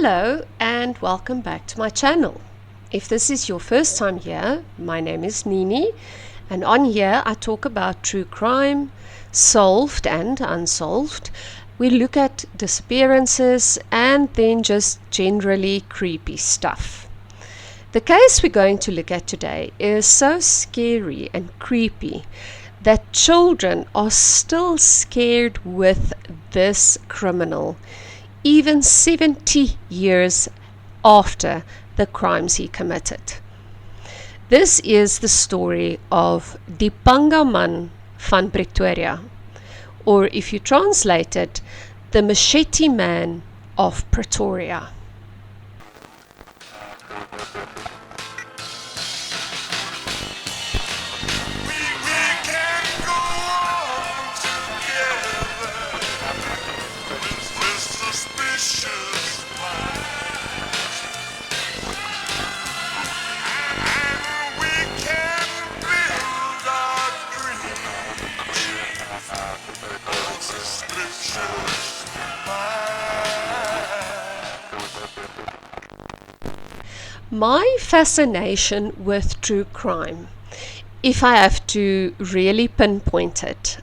Hello and welcome back to my channel. If this is your first time here, my name is Nee-Nee, and on here I talk about true crime, solved and unsolved. We look at disappearances and then just generally creepy stuff. The case we're going to look at today is so scary and creepy that children are still scared with this criminal, even 70 years after the crimes he committed. This is the story of the Panga Man Van Pretoria, or if you translate it, the Machete Man of Pretoria. My fascination with true crime, if I have to really pinpoint it,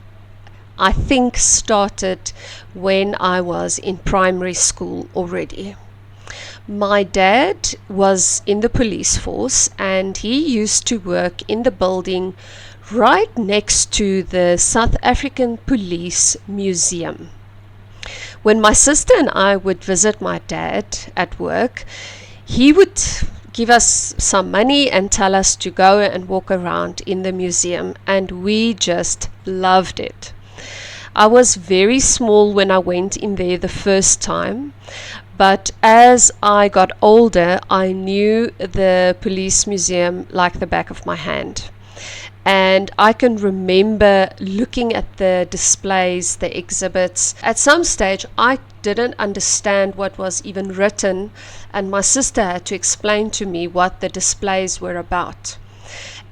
I think started when I was in primary school already. My dad was in the police force and he used to work in the building right next to the South African Police Museum. When my sister and I would visit my dad at work, he would give us some money and tell us to go and walk around in the museum, and we just loved it. I was very small when I went in there the first time, but as I got older, I knew the police museum like the back of my hand. And I can remember looking at the displays, the exhibits. At some stage, I didn't understand what was even written, and my sister had to explain to me what the displays were about.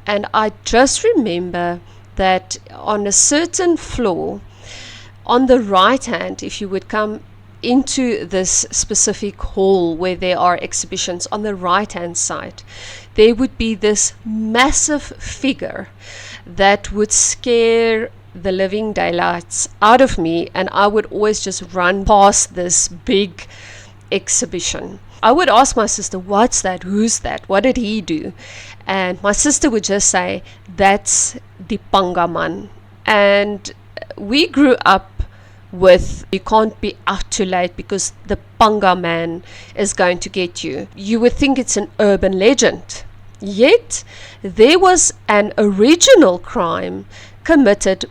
And I just remember that on a certain floor, on the right hand, if you would come into this specific hall where there are exhibitions, on the right hand side there would be this massive figure that would scare the living daylights out of me, and I would always just run past this big exhibition. I would ask my sister, what's that? Who's that? What did he do? And my sister would just say, that's the Panga Man. And we grew up with, you can't be out too late because the Panga Man is going to get you. You would think it's an urban legend. Yet there was an original crime committed,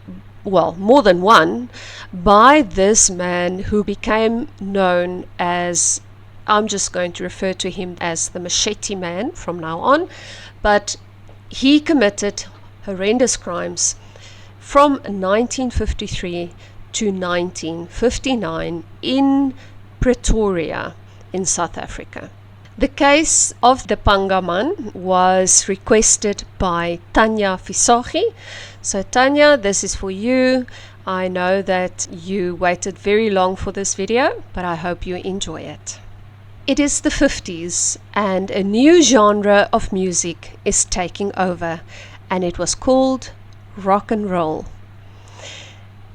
well, more than one, by this man who became known as, I'm just going to refer to him as the Machete Man from now on, but he committed horrendous crimes from 1953 to 1959 in Pretoria in South Africa. The case of the Panga Man was requested by Tanya Visagie. So Tanya, this is for you. I know that you waited very long for this video, but I hope you enjoy it. It is the 50s and a new genre of music is taking over, and it was called rock and roll.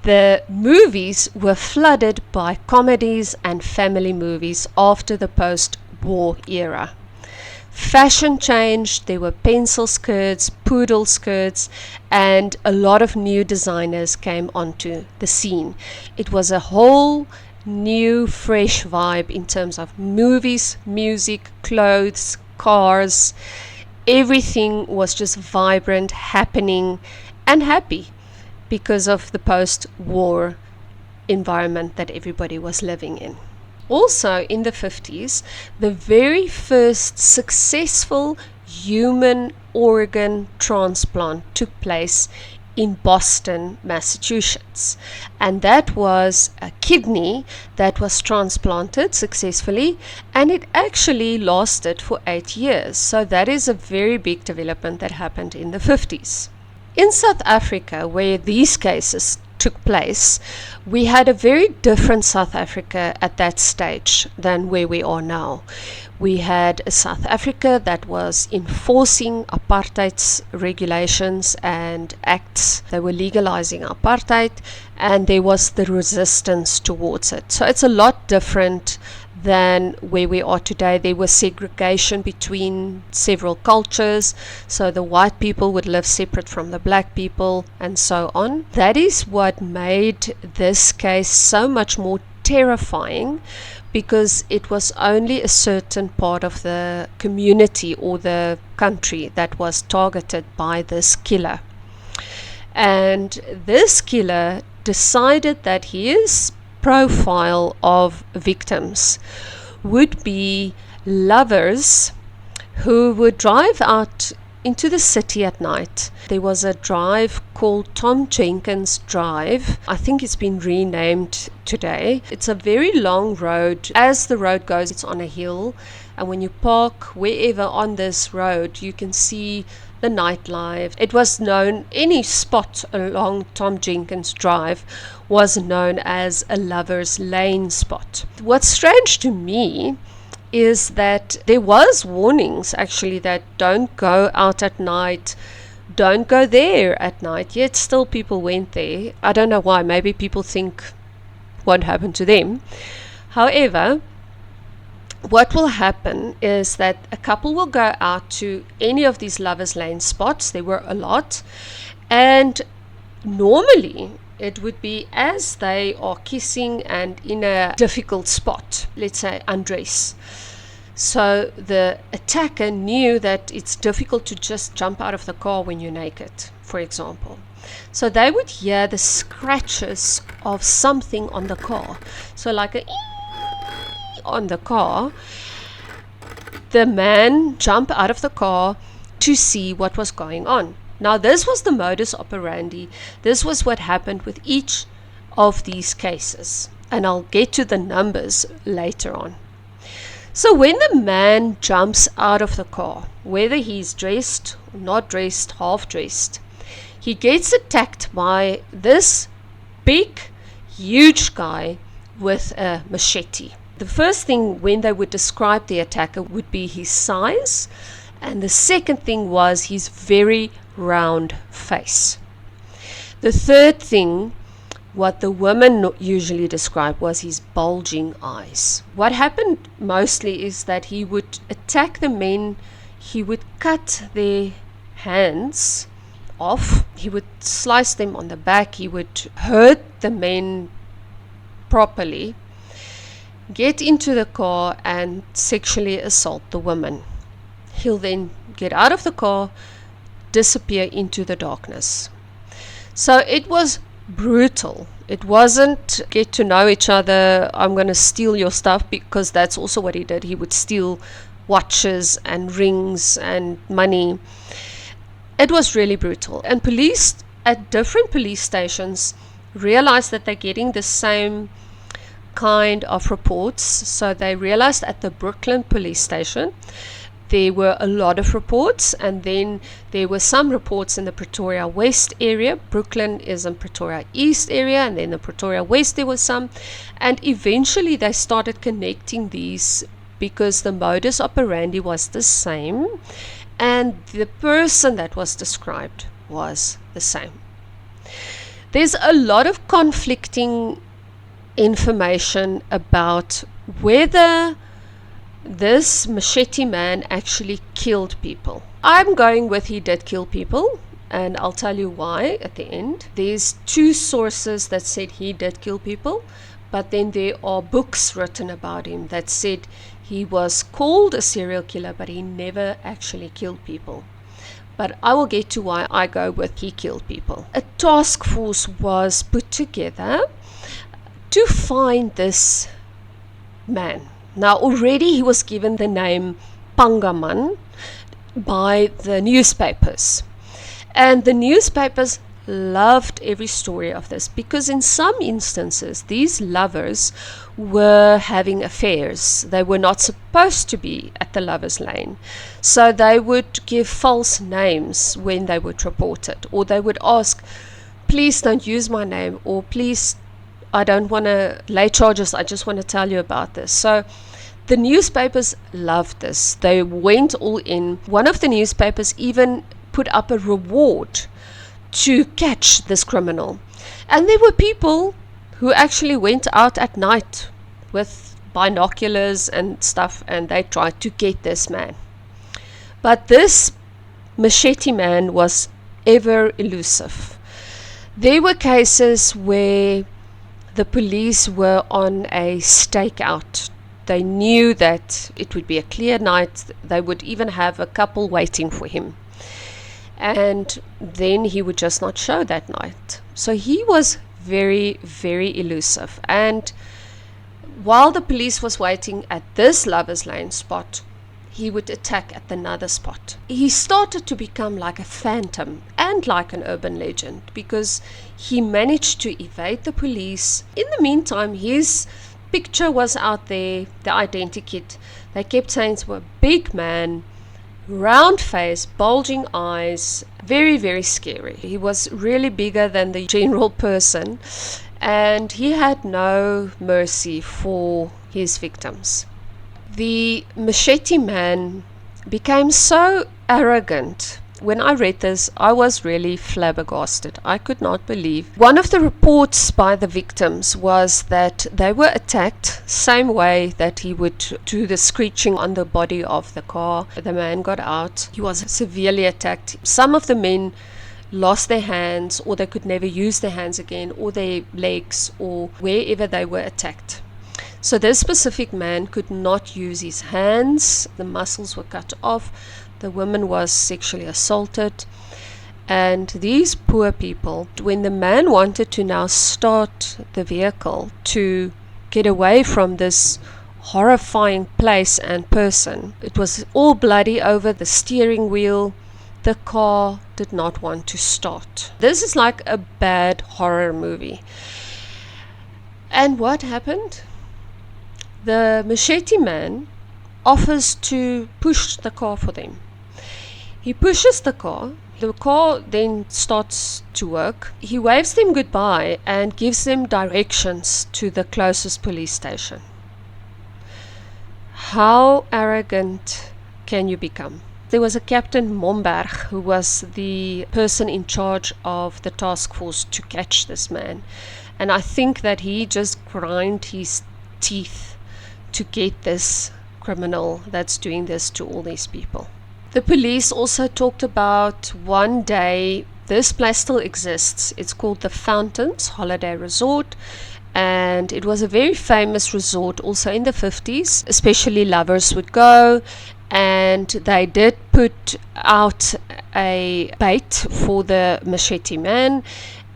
The movies were flooded by comedies and family movies after the post-war era. Fashion changed, there were pencil skirts, poodle skirts, and a lot of new designers came onto the scene. It was a whole new, fresh vibe in terms of movies, music, clothes, cars. Everything was just vibrant, happening, and happy, because of the post-war environment that everybody was living in. Also in the 50s, the very first successful human organ transplant took place in Boston, Massachusetts. And that was a kidney that was transplanted successfully, and it actually lasted for 8 years. So that is a very big development that happened in the 50s. In South Africa, where these cases took place, we had a very different South Africa at that stage than where we are now. We had a South Africa that was enforcing apartheid's regulations and acts. They were legalizing apartheid, and there was the resistance towards it. So it's a lot different than where we are today. There was segregation between several cultures, so the white people would live separate from the black people and so on. That is what made this case so much more terrifying, because it was only a certain part of the community or the country that was targeted by this killer. And this killer decided that his profile of victims would be lovers who would drive out into the city at night. There was a drive called Tom Jenkins Drive. I think it's been renamed today. It's a very long road. As the road goes, it's on a hill, and when you park wherever on this road, you can see the nightlife. It was known, any spot along Tom Jenkins Drive was known as a lover's lane spot. What's strange to me is that there was warnings actually that don't go out at night, don't go there at night, yet still people went there. I don't know why. Maybe people think what happened to them. However, what will happen is that a couple will go out to any of these lovers lane spots. There were a lot, and normally it would be as they are kissing and in a difficult spot, let's say undress. So the attacker knew that it's difficult to just jump out of the car when you're naked, for example. So they would hear the scratches of something on the car. So like a on the car, the man jumped out of the car to see what was going on. Now this was the modus operandi. This was what happened with each of these cases, and I'll get to the numbers later on. So when the man jumps out of the car, whether he's dressed, not dressed, half dressed, he gets attacked by this big, huge guy with a machete. The first thing when they would describe the attacker would be his size, and the second thing was his very round face. The third thing, what the women usually described, was his bulging eyes. What happened mostly is that he would attack the men, he would cut their hands off, he would slice them on the back, he would hurt the men properly, get into the car and sexually assault the woman. He'll then get out of the car, disappear into the darkness. So it was brutal. It wasn't get to know each other, I'm going to steal your stuff, because that's also what he did. He would steal watches and rings and money. It was really brutal. And police at different police stations realized that they're getting the same kind of reports. So they realized at the Brooklyn police station there were a lot of reports, and then there were some reports in the Pretoria West area. Brooklyn is in Pretoria East area, and then the Pretoria West there was some, and eventually they started connecting these because the modus operandi was the same and the person that was described was the same. There's a lot of conflicting information about whether this Machete Man actually killed people. I'm going with he did kill people, and I'll tell you why at the end. There's two sources that said he did kill people, but then there are books written about him that said he was called a serial killer, but he never actually killed people. But I will get to why I go with he killed people. A task force was put together to find this man. Now already he was given the name Panga Man by the newspapers. And the newspapers loved every story of this, because in some instances these lovers were having affairs. They were not supposed to be at the lovers lane, so they would give false names when they would report it, or they would ask please don't use my name, or please, I don't want to lay charges, I just want to tell you about this. So the newspapers loved this. They went all in. One of the newspapers even put up a reward to catch this criminal. And there were people who actually went out at night with binoculars and stuff, and they tried to get this man. But this Machete Man was ever elusive. There were cases where the police were on a stakeout. They knew that it would be a clear night. They would even have a couple waiting for him. And then he would just not show that night. So he was very, very elusive. And while the police was waiting at this Lover's Lane spot, he would attack at another spot. He started to become like a phantom and like an urban legend, because he managed to evade the police. In the meantime, his picture was out there, the identikit. They kept saying it was a big man, round face, bulging eyes, very, very scary. He was really bigger than the general person, and he had no mercy for his victims. The Machete Man became so arrogant. When I read this, I was really flabbergasted. I could not believe. One of the reports by the victims was that they were attacked same way that he would do the screeching on the body of the car. The man got out. He was severely attacked. Some of the men lost their hands, or they could never use their hands again, or their legs, or wherever they were attacked. So this specific man could not use his hands. The muscles were cut off. The woman was sexually assaulted. And these poor people, when the man wanted to now start the vehicle to get away from this horrifying place and person, it was all bloody over the steering wheel. The car did not want to start. This is like a bad horror movie. And what happened? The Machete Man offers to push the car for them. He pushes the car then starts to work. He waves them goodbye and gives them directions to the closest police station. How arrogant can you become? There was a Captain Momberg who was the person in charge of the task force to catch this man. And I think that he just ground his teeth to get this criminal that's doing this to all these people. The police also talked about one day, this place still exists. It's called the Fountains Holiday Resort, and it was a very famous resort also in the 50s. Especially lovers would go, and they did put out a bait for the Machete Man,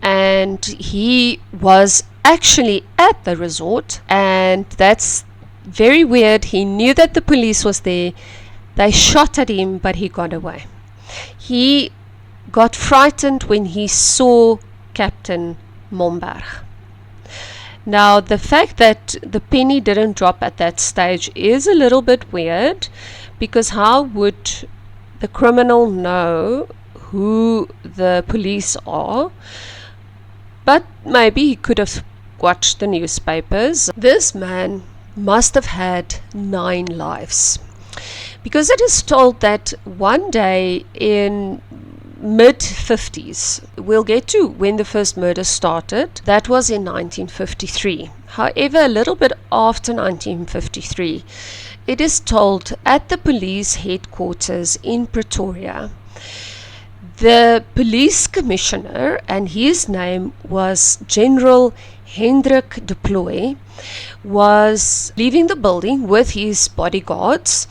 and he was actually at the resort, and that's very weird. He knew that the police was there. They shot at him, but he got away. He got frightened when he saw Captain Momberg. Now, the fact that the penny didn't drop at that stage is a little bit weird, because how would the criminal know who the police are? But maybe he could have watched the newspapers. This man must have had 9 lives, because it is told that one day in mid-50s, we'll get to when the first murder started. That was in 1953. However, a little bit after 1953, it is told at the police headquarters in Pretoria, the police commissioner, and his name was General Hendrik de Plooy, was leaving the building with his bodyguards.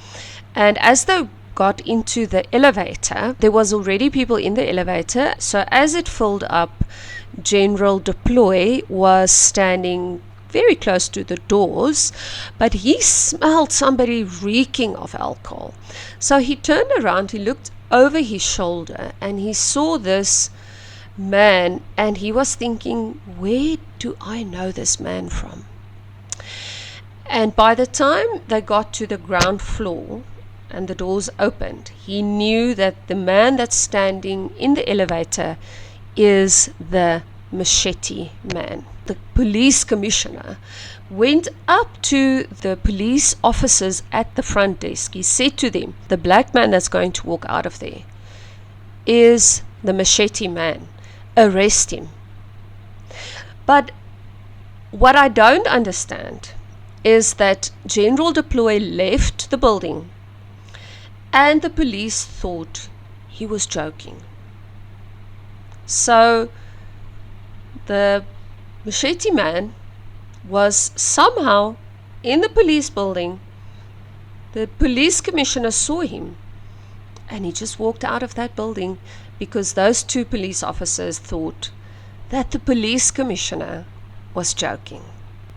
And as they got into the elevator, there was already people in the elevator. So as it filled up, General de Plooy was standing very close to the doors, but he smelled somebody reeking of alcohol. So he turned around, he looked over his shoulder, and he saw this man, and he was thinking, where do I know this man from? And by the time they got to the ground floor and the doors opened, he knew that the man that's standing in the elevator is the Machete Man. The police commissioner went up to the police officers at the front desk. He said to them, the black man that's going to walk out of there is the Machete Man. Arrest him. But what I don't understand is that General de Plooy left the building and the police thought he was joking. So the Machete Man was somehow in the police building. The police commissioner saw him and he just walked out of that building because those two police officers thought that the police commissioner was joking.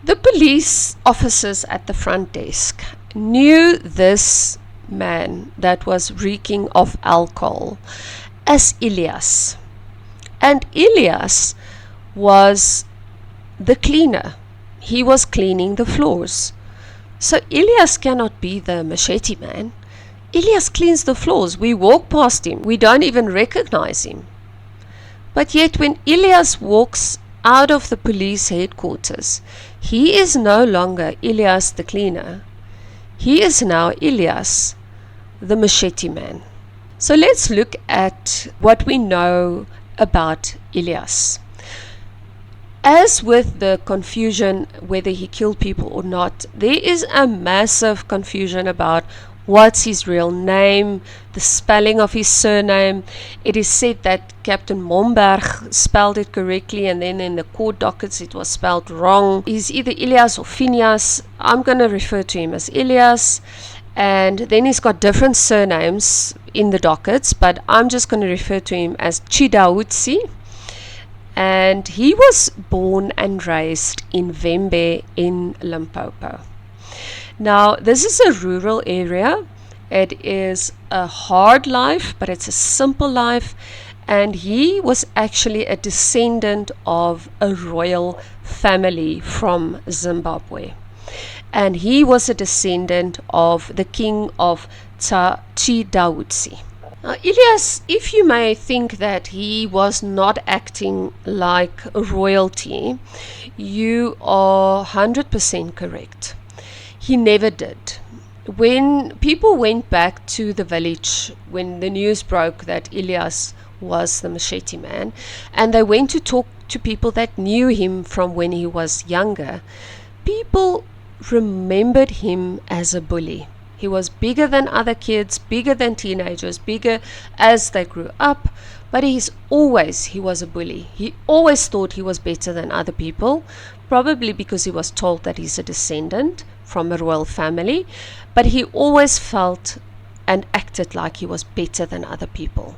The police officers at the front desk knew this man that was reeking of alcohol as Elias. And Elias was the cleaner. He was cleaning the floors. So Elias cannot be the Machete Man. Elias cleans the floors. We walk past him. We don't even recognize him. But yet when Elias walks out of the police headquarters, he is no longer Elias the cleaner. He is now Elias the Machete Man. So let's look at what we know about Elias. As with the confusion whether he killed people or not, there is a massive confusion about what's his real name, the spelling of his surname. It is said that Captain Momberg spelled it correctly and then in the court dockets it was spelled wrong. He's either Elias or Phineas. I'm going to refer to him as Elias. And then he's got different surnames in the dockets, but I'm just going to refer to him as Tshitaudzi. And he was born and raised in Vhembe in Limpopo. Now, this is a rural area. It is a hard life, but it's a simple life. And he was actually a descendant of a royal family from Zimbabwe. And he was a descendant of the king of Tshitaudzi. Now, Elias, if you may think that he was not acting like royalty, you are 100% correct. He never did. When people went back to the village, when the news broke that Elias was the Machete Man, and they went to talk to people that knew him from when he was younger, people remembered him as a bully. He was bigger than other kids, bigger than teenagers, bigger as they grew up, but he was a bully. He always thought he was better than other people, probably because he was told that he's a descendant from a royal family, but he always felt and acted like he was better than other people.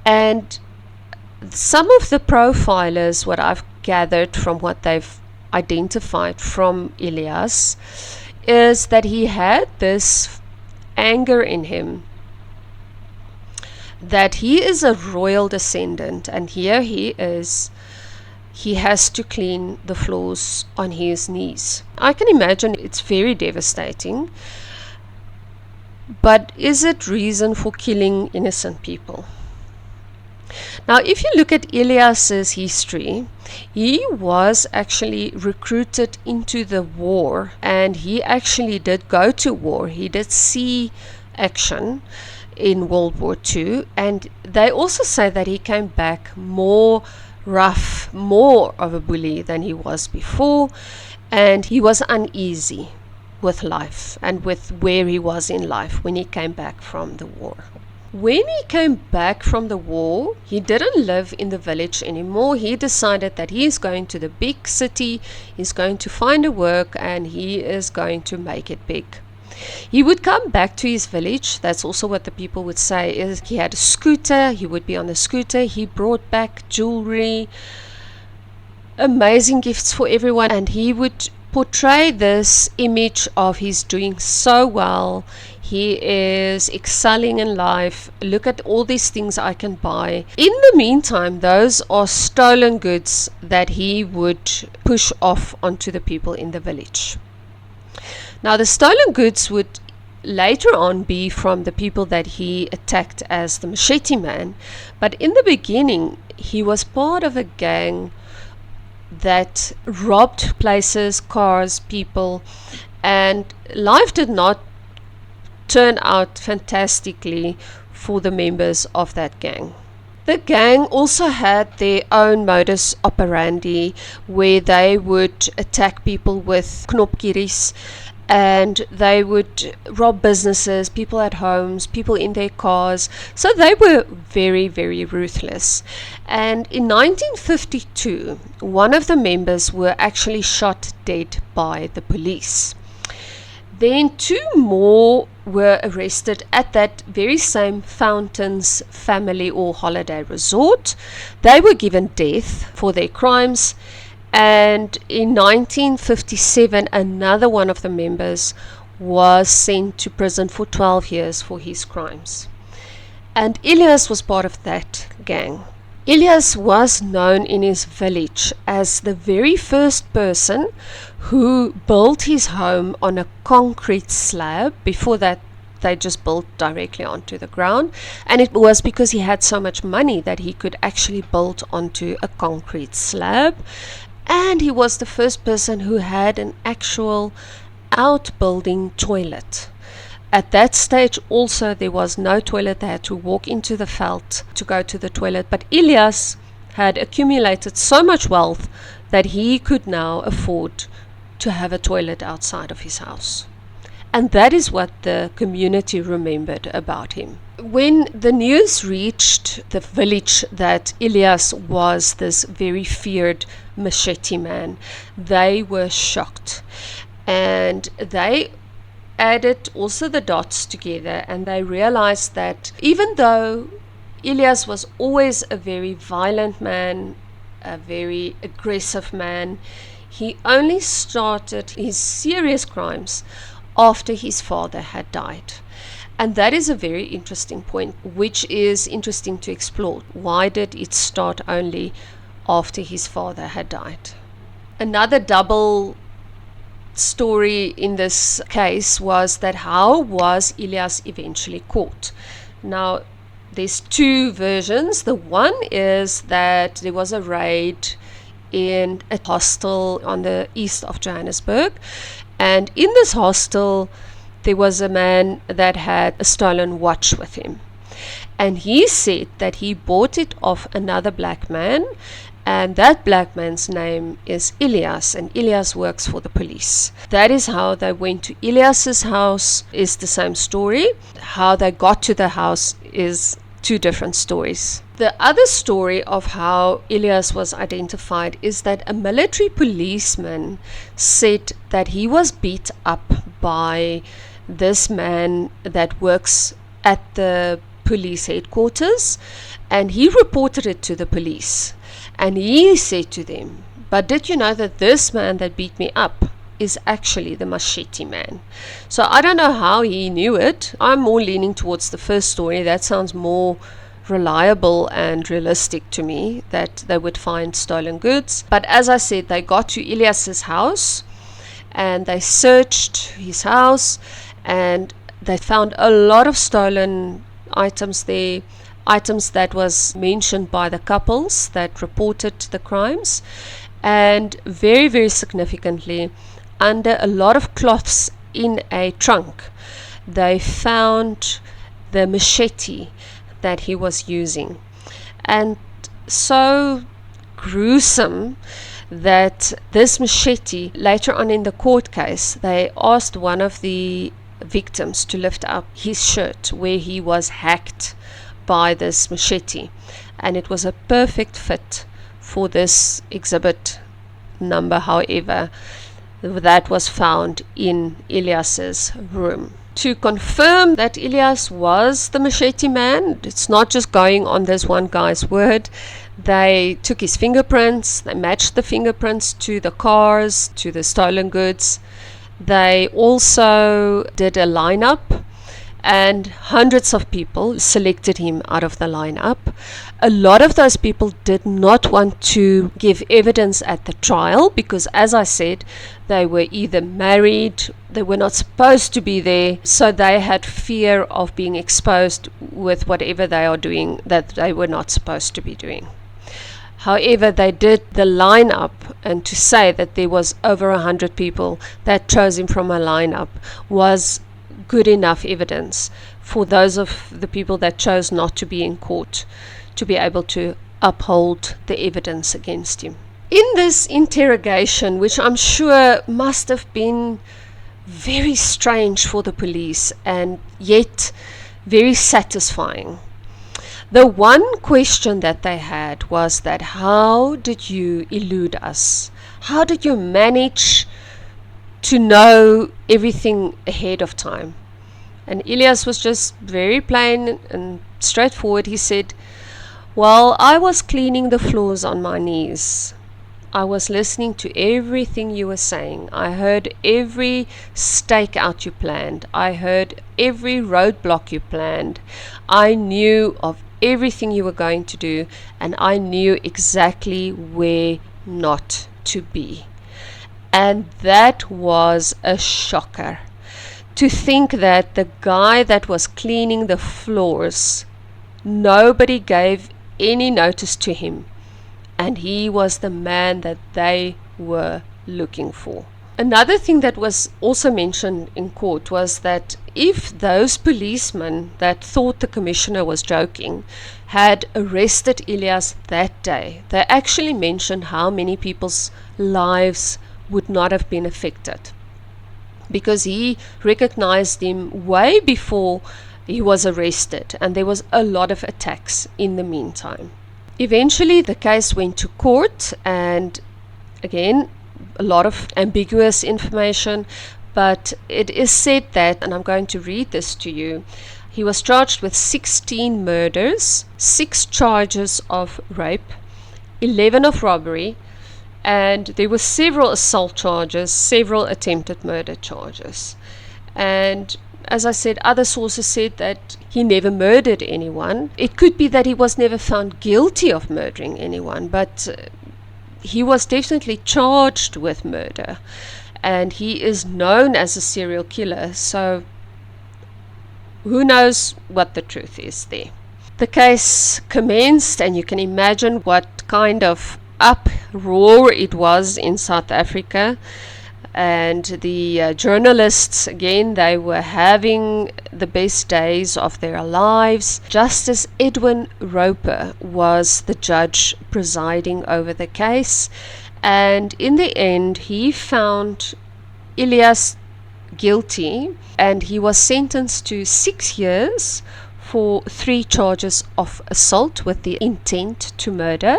And some of the profilers, what I've gathered from what they've identified from Elias, is that he had this anger in him that he is a royal descendant, and here he has to clean the floors on his knees. I can imagine it's very devastating, but is it reason for killing innocent people? Now, if you look at Elias's history, he was actually recruited into the war, and he actually did go to war. He did see action in World War II, and they also say that he came back more rough, more of a bully than he was before, and he was uneasy with life and with where he was in life when he came back from the war. When he came back from the war, he didn't live in the village anymore. He decided that he is going to the big city, he's going to find a work, and he is going to make it big. He would come back to his village. That's also what the people would say. Is he had a scooter, he would be on the scooter, he brought back jewelry, amazing gifts for everyone, and he would portray this image of he's doing so well, he is excelling in life, look at all these things I can buy. In the meantime, those are stolen goods that he would push off onto the people in the village. Now, the stolen goods would later on be from the people that he attacked as the Machete Man. But in the beginning, he was part of a gang that robbed places, cars, people, and life did not turn out fantastically for the members of that gang. The gang also had their own modus operandi, where they would attack people with knopkieries, and they would rob businesses, people at homes, people in their cars. So they were very, very ruthless. And in 1952, one of the members were actually shot dead by the police. Then 2 more were arrested at that very same Fountains family or holiday resort. They were given death for their crimes. And in 1957, another one of the members was sent to prison for 12 years for his crimes. And Elias was part of that gang. Elias was known in his village as the very first person who built his home on a concrete slab. Before that, they just built directly onto the ground. And it was because he had so much money that he could actually build onto a concrete slab. And he was the first person who had an actual outbuilding toilet. At that stage also there was no toilet. They had to walk into the veld to go to the toilet. But Elias had accumulated so much wealth that he could now afford to have a toilet outside of his house. And that is what the community remembered about him. When the news reached the village that Elias was this very feared Machete Man, they were shocked. And they added also the dots together, and they realized that even though Elias was always a very violent man, a very aggressive man, he only started his serious crimes after his father had died. And that is a very interesting point, which is interesting to explore. Why did it start only after his father had died? Another double story in this case was that how was Elias eventually caught? Now, there's 2 versions. The one is that there was a raid in a hostel on the east of Johannesburg, and in this hostel there was a man that had a stolen watch with him, and he said that he bought it off another black man, and that black man's name is Elias, and Elias works for the police. That is how they went to Elias's house, is the same story. How they got to the house is 2 different stories. The other story of how Elias was identified is that a military policeman said that he was beat up by this man that works at the police headquarters, and he reported it to the police. And he said to them, but did you know that this man that beat me up is actually the Machete Man? So I don't know how he knew it. I'm more leaning towards the first story. That sounds more reliable and realistic to me, that they would find stolen goods. But as I said, they got to Elias's house and they searched his house, and they found a lot of stolen items there, items that was mentioned by the couples that reported the crimes. And very, very significantly, under a lot of cloths in a trunk, they found the machete that he was using. And so gruesome that this machete, later on in the court case, they asked one of the victims to lift up his shirt where he was hacked by this machete, and it was a perfect fit for this exhibit number. However, that was found in Elias's room. To confirm that Elias was the Machete Man, it's not just going on this one guy's word. They took his fingerprints, they matched the fingerprints to the cars, to the stolen goods. They also did a lineup, and hundreds of people selected him out of the lineup. A lot of those people did not want to give evidence at the trial because, as I said, they were either married, they were not supposed to be there, so they had fear of being exposed with whatever they are doing that they were not supposed to be doing. However, they did the lineup, and to say that there was over 100 people that chose him from a lineup was good enough evidence for those of the people that chose not to be in court to be able to uphold the evidence against him. In this interrogation, which I'm sure must have been very strange for the police and yet very satisfying, the one question that they had was that, how did you elude us? How did you manage to know everything ahead of time? And Elias was just very plain and straightforward. He said, well, I was cleaning the floors on my knees. I was listening to everything you were saying. I heard every stakeout you planned. I heard every roadblock you planned. I knew of everything you were going to do, and I knew exactly where not to be. And that was a shocker. To think that the guy that was cleaning the floors, nobody gave any notice to him, and he was the man that they were looking for. Another thing that was also mentioned in court was that if those policemen that thought the commissioner was joking had arrested Elias that day, they actually mentioned how many people's lives would not have been affected, because he recognized him way before he was arrested, and there was a lot of attacks in the meantime. Eventually the case went to court, and again, a lot of ambiguous information, but it is said that, and I'm going to read this to you, he was charged with 16 murders, 6 charges of rape, 11 of robbery, and there were several assault charges, several attempted murder charges. And as I said, other sources said that he never murdered anyone. It could be that he was never found guilty of murdering anyone, but he was definitely charged with murder, and he is known as a serial killer, so who knows what the truth is there. The case commenced, and you can imagine what kind of uproar it was in South Africa. And the journalists, again, they were having the best days of their lives. Justice Edwin Roper was the judge presiding over the case, and in the end he found Elias guilty, and he was sentenced to 6 years for 3 charges of assault with the intent to murder,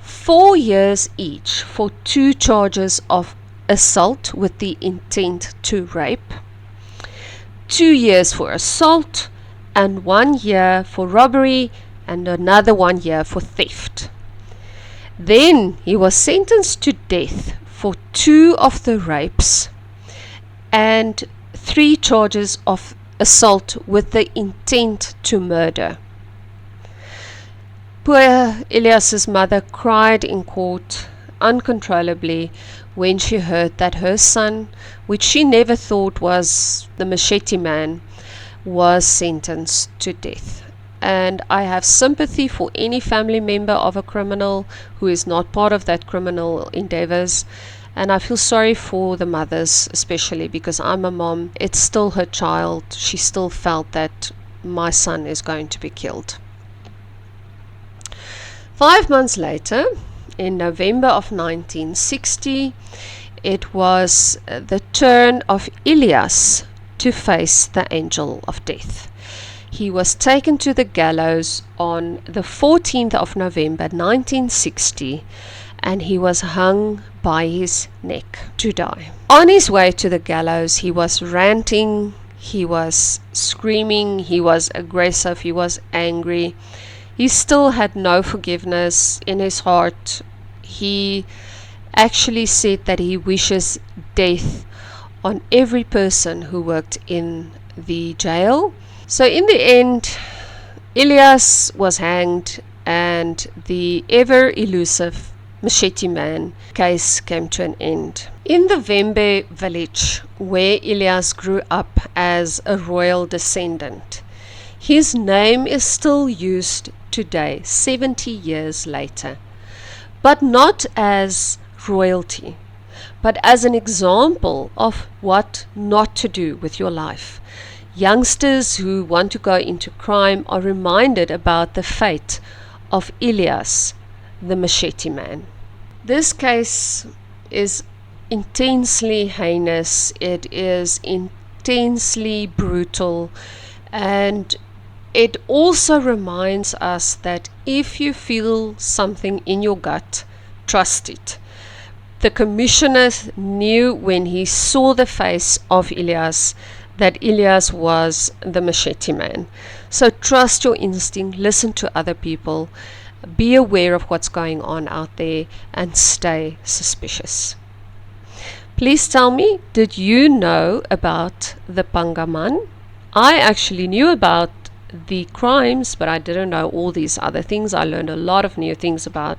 4 years each for 2 charges of assault with the intent to rape, 2 years for assault, and 1 year for robbery, and another 1 year for theft. Then he was sentenced to death for 2 of the rapes and 3 charges of assault with the intent to murder. Poor Elias's mother cried in court uncontrollably when she heard that her son, which she never thought was the Machete Man, was sentenced to death. And I have sympathy for any family member of a criminal who is not part of that criminal endeavors, and I feel sorry for the mothers, especially because I'm a mom. It's still her child. She still felt that my son is going to be killed. 5 months later, in November of 1960, it was the turn of Elias to face the angel of death. He was taken to the gallows on the 14th of November 1960, and he was hung by his neck to die. On his way to the gallows, he was ranting, he was screaming, he was aggressive, he was angry. He still had no forgiveness in his heart. He actually said that he wishes death on every person who worked in the jail. So in the end, Elias was hanged, and the ever elusive Machete Man case came to an end. In the Vembe village, where Elias grew up as a royal descendant, his name is still used today, 70 years later, but not as royalty, but as an example of what not to do with your life. Youngsters who want to go into crime are reminded about the fate of Elias, the Machete Man. This case is intensely heinous, it is intensely brutal, and it also reminds us that if you feel something in your gut, trust it. The commissioner knew when he saw the face of Elias that Elias was the Machete Man. So trust your instinct, listen to other people, be aware of what's going on out there, and stay suspicious. Please tell me, did you know about the Panga Man? I actually knew about the crimes, but I didn't know all these other things. I learned a lot of new things about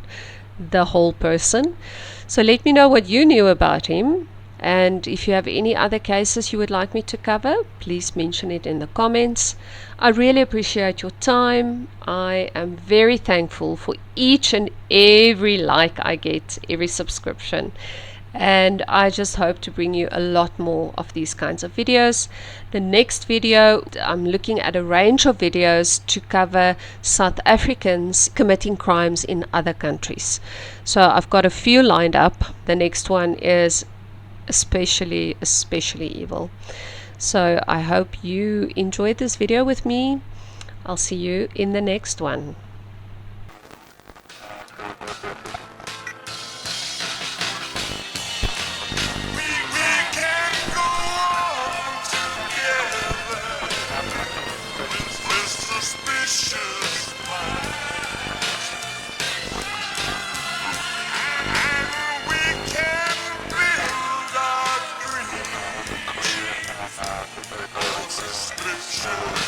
the whole person. So let me know what you knew about him, and if you have any other cases you would like me to cover, please mention it in the comments. I really appreciate your time. I am very thankful for each and every like I get, every subscription, and I just hope to bring you a lot more of these kinds of videos. The next video, I'm looking at a range of videos to cover South Africans committing crimes in other countries. So I've got a few lined up. The next one is especially evil. So I hope you enjoyed this video with me. I'll see you in the next one. Subscription.